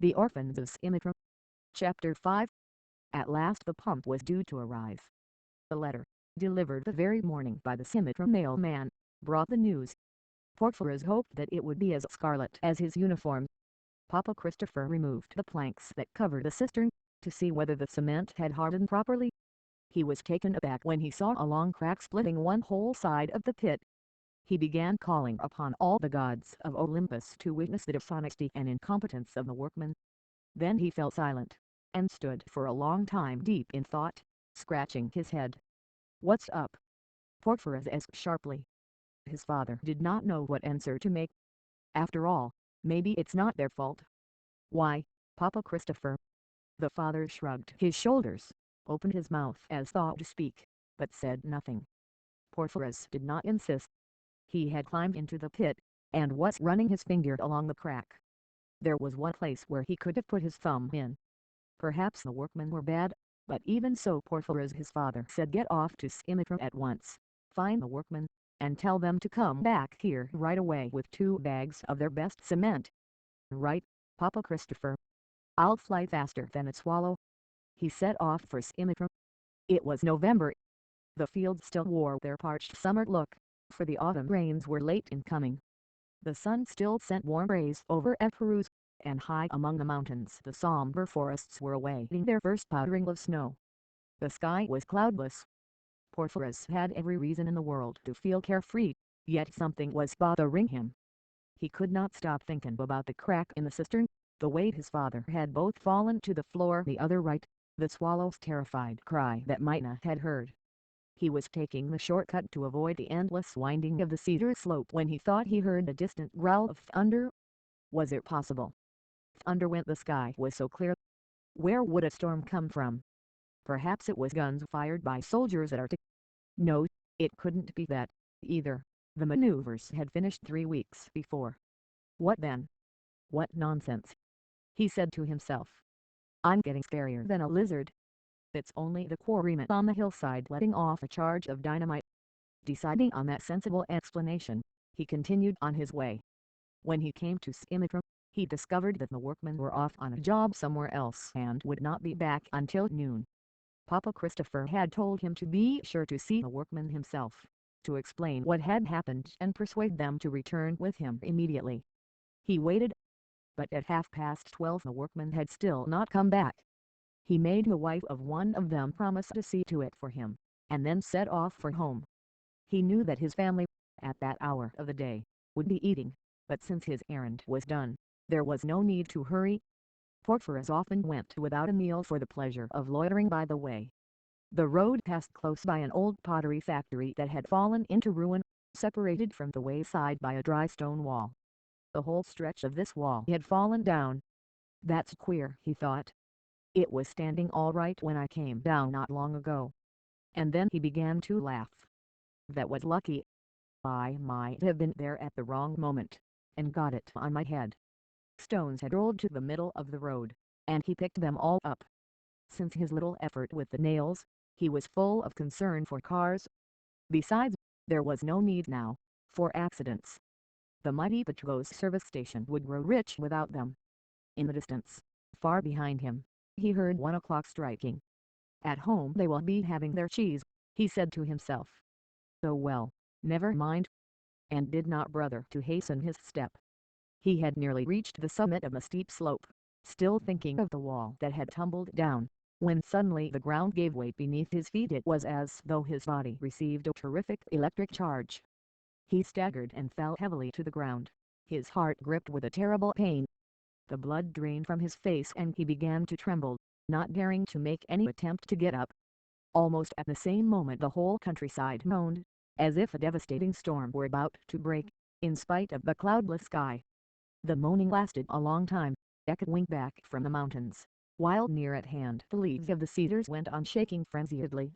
The Orphans of Simitra. Chapter 5. At last the pump was due to arrive. The letter, delivered the very morning by the Simitra mailman, brought the news. Porphyrius hoped that it would be as scarlet as his uniform. Papa Christopher removed the planks that covered the cistern, to see whether the cement had hardened properly. He was taken aback when he saw a long crack splitting one whole side of the pit. He began calling upon all the gods of Olympus to witness the dishonesty and incompetence of the workmen. Then he fell silent, and stood for a long time deep in thought, scratching his head. "What's up?" Porphyrius asked sharply. His father did not know what answer to make. After all, maybe it's not their fault. "Why, Papa Christopher?" The father shrugged his shoulders, opened his mouth as though to speak, but said nothing. Porphyrius did not insist. He had climbed into the pit, and was running his finger along the crack. There was one place where he could have put his thumb in. Perhaps the workmen were bad, but even so Porphyrius his father said, "Get off to Simitra at once, find the workmen, and tell them to come back here right away with 2 bags of their best cement." "Right, Papa Christopher. I'll fly faster than a swallow." He set off for Simitra. It was November. The fields still wore their parched summer look, for the autumn rains were late in coming. The sun still sent warm rays over Epirus, and high among the mountains the somber forests were awaiting their first powdering of snow. The sky was cloudless. Porphyrius had every reason in the world to feel carefree, yet something was bothering him. He could not stop thinking about the crack in the cistern, the way his father had both fallen to the floor the other right, the swallow's terrified cry that Mina had heard. He was taking the shortcut to avoid the endless winding of the cedar slope when he thought he heard a distant growl of thunder. Was it possible? Thunder when the sky was so clear? Where would a storm come from? Perhaps it was guns fired by soldiers at Arctic. No, it couldn't be that, either. The maneuvers had finished 3 weeks before. What then? What nonsense, he said to himself. I'm getting scarier than a lizard. It's only the quarrymen on the hillside letting off a charge of dynamite. Deciding on that sensible explanation, he continued on his way. When he came to Simitra, he discovered that the workmen were off on a job somewhere else and would not be back until noon. Papa Christopher had told him to be sure to see the workmen himself, to explain what had happened and persuade them to return with him immediately. He waited, but at 12:30 the workmen had still not come back. He made the wife of one of them promise to see to it for him, and then set off for home. He knew that his family, at that hour of the day, would be eating, but since his errand was done, there was no need to hurry. Porphyrius often went without a meal for the pleasure of loitering by the way. The road passed close by an old pottery factory that had fallen into ruin, separated from the wayside by a dry stone wall. The whole stretch of this wall had fallen down. "That's queer," he thought. "It was standing all right when I came down not long ago." And then he began to laugh. That was lucky. I might have been there at the wrong moment, and got it on my head. Stones had rolled to the middle of the road, and he picked them all up. Since his little effort with the nails, he was full of concern for cars. Besides, there was no need now for accidents. The mighty Petros service station would grow rich without them. In the distance, far behind him, he heard 1 o'clock striking. At home they will be having their cheese, he said to himself. So well, never mind. And did not bother to hasten his step. He had nearly reached the summit of a steep slope, still thinking of the wall that had tumbled down, when suddenly the ground gave way beneath his feet. It was as though his body received a terrific electric charge. He staggered and fell heavily to the ground, his heart gripped with a terrible pain. The blood drained from his face and he began to tremble, not daring to make any attempt to get up. Almost at the same moment the whole countryside moaned, as if a devastating storm were about to break, in spite of the cloudless sky. The moaning lasted a long time, echoing back from the mountains, while near at hand the leaves of the cedars went on shaking frenziedly.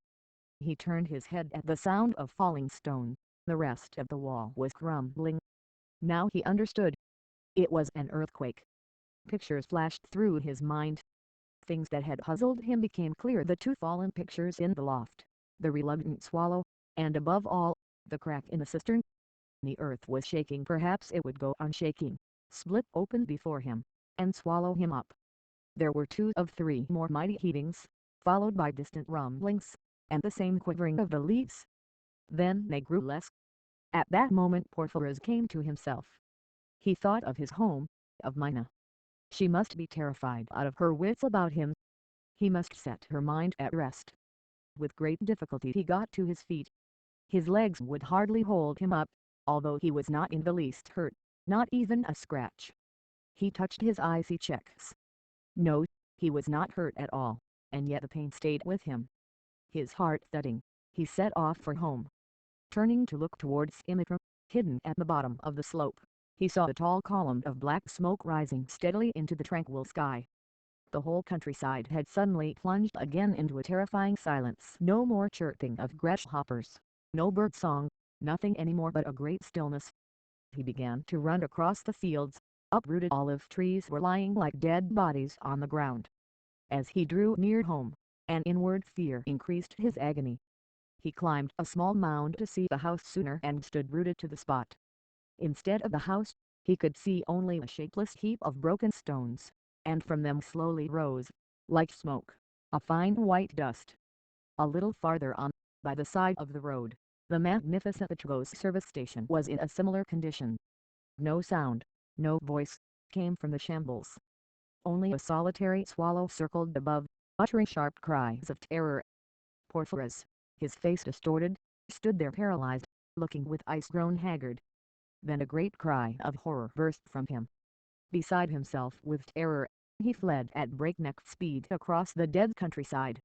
He turned his head at the sound of falling stone. The rest of the wall was crumbling. Now he understood. It was an earthquake. Pictures flashed through his mind. Things that had puzzled him became clear: the 2 fallen pictures in the loft, the reluctant swallow, and above all, the crack in the cistern. The earth was shaking. Perhaps it would go on shaking, split open before him, and swallow him up. There were 2 of 3 more mighty heavings, followed by distant rumblings, and the same quivering of the leaves. Then they grew less. At that moment Porphyrius came to himself. He thought of his home, of Mina. She must be terrified out of her wits about him. He must set her mind at rest. With great difficulty he got to his feet. His legs would hardly hold him up, although he was not in the least hurt, not even a scratch. He touched his icy checks. No, he was not hurt at all, and yet the pain stayed with him. His heart thudding, he set off for home. Turning to look towards Simitra, hidden at the bottom of the slope, he saw a tall column of black smoke rising steadily into the tranquil sky. The whole countryside had suddenly plunged again into a terrifying silence. No more chirping of grasshoppers, no bird song, nothing any more but a great stillness. He began to run across the fields. Uprooted olive trees were lying like dead bodies on the ground. As he drew near home, an inward fear increased his agony. He climbed a small mound to see the house sooner and stood rooted to the spot. Instead of the house, he could see only a shapeless heap of broken stones, and from them slowly rose, like smoke, a fine white dust. A little farther on, by the side of the road, the magnificent Petroglyph service station was in a similar condition. No sound, no voice, came from the shambles. Only a solitary swallow circled above, uttering sharp cries of terror. Porphyrius, his face distorted, stood there paralyzed, looking with eyes grown haggard. Then a great cry of horror burst from him. Beside himself with terror, he fled at breakneck speed across the dead countryside.